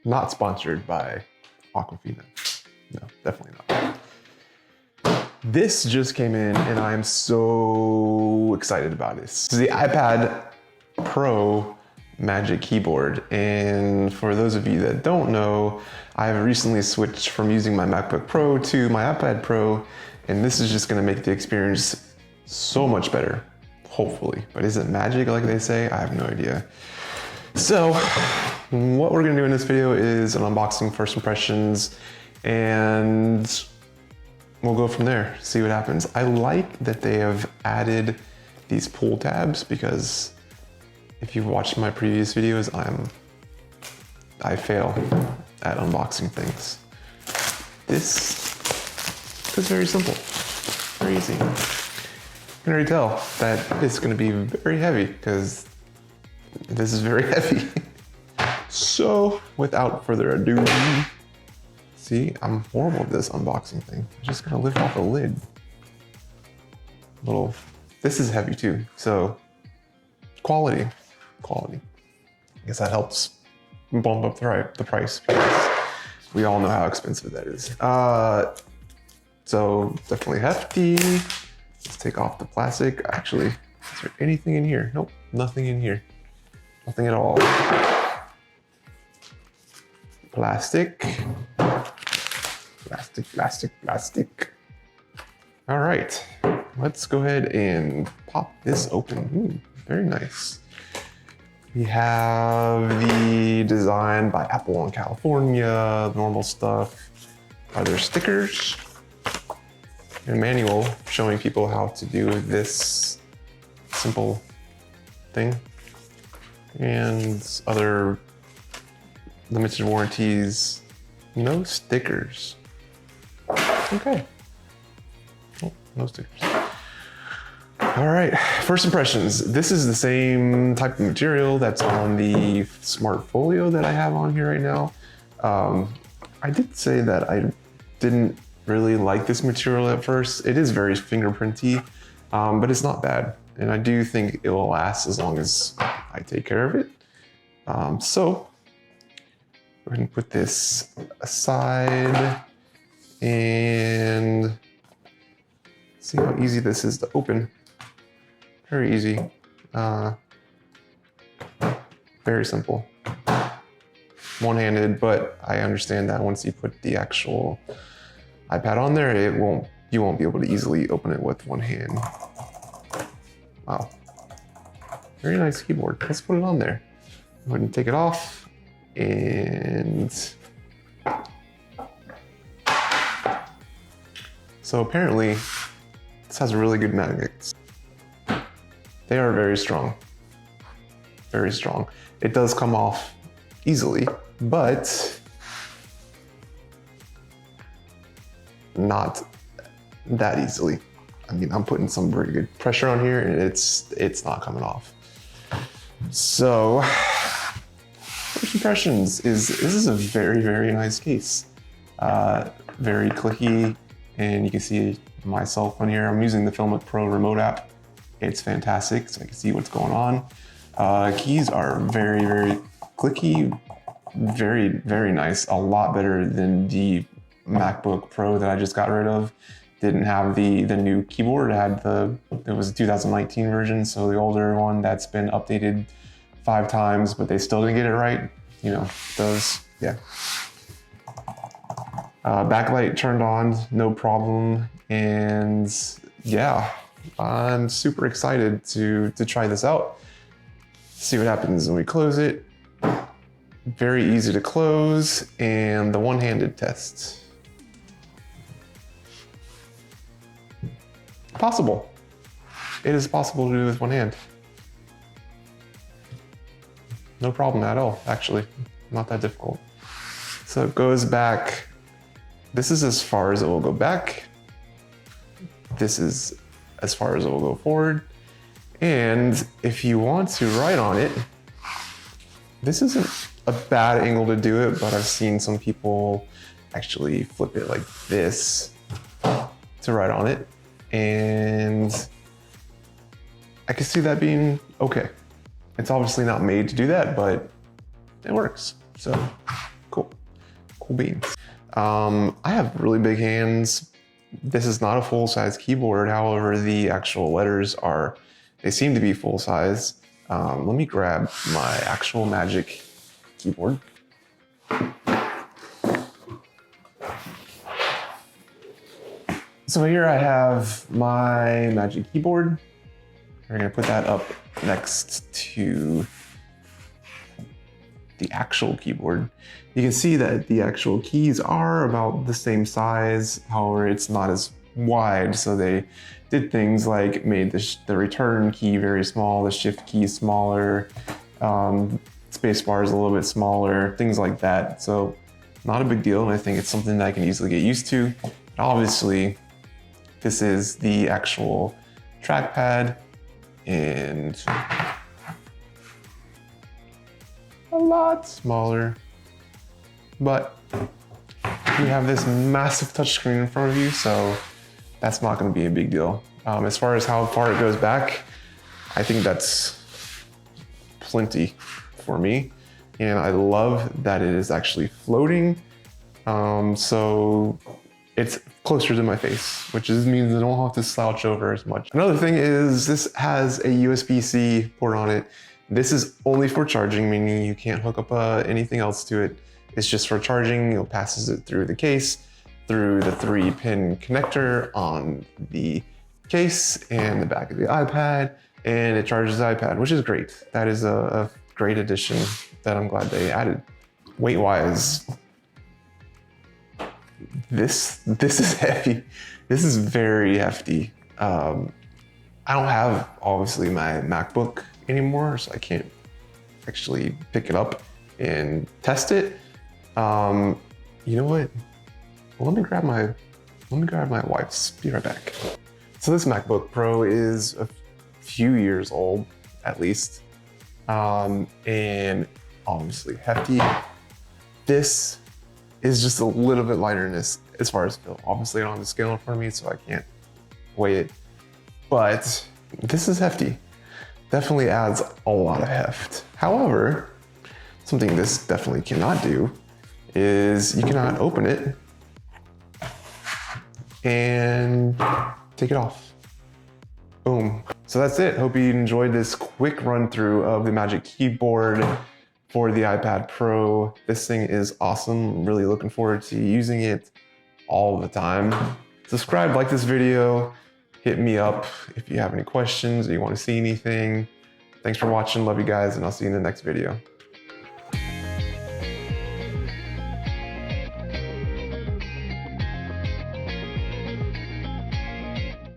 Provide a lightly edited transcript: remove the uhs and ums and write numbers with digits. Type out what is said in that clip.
Not sponsored by Aquafina. No, definitely not. This just came in and I'm so excited about this. This is the iPad Pro Magic Keyboard. And for those of you that don't know, I've recently switched from using my MacBook Pro to my iPad Pro, and this is just gonna make the experience so much better, hopefully. But is it magic like they say? I have no idea. So what we're gonna do in this video is an unboxing, first impressions, and we'll go from there, see what happens. I like that they have added these pull tabs because if you've watched my previous videos, I fail at unboxing things. This is very simple, very easy. You can already tell that it's gonna be very heavy because this is very heavy. So without further ado, see, I'm horrible at this unboxing thing. I'm just gonna lift off the lid. This is heavy too, so quality. I guess that helps bump up the price because we all know how expensive that is. So definitely hefty. Let's take off the plastic. Actually, is there anything in here? Nope, nothing in here. Nothing at all. Plastic. All right, let's go ahead and pop this open. Ooh, very nice. We have the design by Apple in California, normal stuff. Are there stickers? A manual showing people how to do this simple thing. And other limited warranties. No stickers. Okay. Oh, no stickers. All right, first impressions. This is the same type of material that's on the Smart Folio that I have on here right now. I did say that I didn't really like this material at first. It is very fingerprinty, but it's not bad. And I do think it will last as long as I take care of it. So we're gonna put this aside and see how easy this is to open. Very easy, very simple. One-handed, but I understand that once you put the actual iPad on there, you won't be able to easily open it with one hand. Wow, very nice keyboard. Let's put it on there. Go ahead and take it off, and so apparently this has really good magnets. They are very strong, very strong. It does come off easily, but not that easily. I mean, I'm putting some very good pressure on here and it's not coming off. So, first impressions is this is a very, very nice case. Very clicky, and you can see myself on here. I'm using the Filmic Pro remote app. It's fantastic, so I can see what's going on. Keys are very, very clicky, very, very nice. A lot better than the MacBook Pro that I just got rid of. Didn't have the new keyboard. It was a 2019 version, so the older one that's been updated 5 times, but they still didn't get it right. You know, yeah. Backlight turned on, no problem, and yeah. I'm super excited to try this out. See what happens when we close it. Very easy to close, and the one-handed test. Possible. It is possible to do with one hand. No problem at all, actually. Not that difficult. So it goes back. This is as far as it will go back. This is as far as it will go forward. And if you want to write on it, this isn't a bad angle to do it, but I've seen some people actually flip it like this to write on it. And I can see that being okay. It's obviously not made to do that, but it works. So cool. Cool beans. I have really big hands. This is not a full-size keyboard. However, the actual letters they seem to be full size. Let me grab my actual Magic keyboard. So here I have my Magic keyboard. We're gonna put that up next to the actual keyboard. You can see that the actual keys are about the same size. However, it's not as wide. So they did things like made the return key very small, the shift key smaller, space bar is a little bit smaller, things like that. So not a big deal. And I think it's something that I can easily get used to. And obviously, this is the actual trackpad and a lot smaller, but you have this massive touchscreen in front of you, so that's not going to be a big deal. As far as how far it goes back, I think that's plenty for me, and I love that it is actually floating, so it's closer to my face, which means I don't have to slouch over as much. Another thing is this has a USB-C port on it. This is only for charging, meaning you can't hook up anything else to it. It's just for charging. It passes it through the case, through the 3-pin connector on the case and the back of the iPad, and it charges the iPad, which is great. That is a great addition that I'm glad they added. Weight-wise, this is heavy. This is very hefty. I don't have, obviously, my MacBook anymore, so I can't actually pick it up and test it. You know what? Let me grab my wife's. Be right back. So this MacBook Pro is a few years old, at least, and obviously hefty. This is just a little bit lighter as far as feel. Obviously, I don't have the scale in front of me, so I can't weigh it. But this is hefty. Definitely adds a lot of heft. However, something this definitely cannot do is you cannot open it and take it off. Boom. So that's it. Hope you enjoyed this quick run through of the Magic Keyboard for the iPad Pro. This thing is awesome. I'm really looking forward to using it all the time. Subscribe, like this video. Hit me up if you have any questions or you want to see anything. Thanks for watching. Love you guys, and I'll see you in the next video.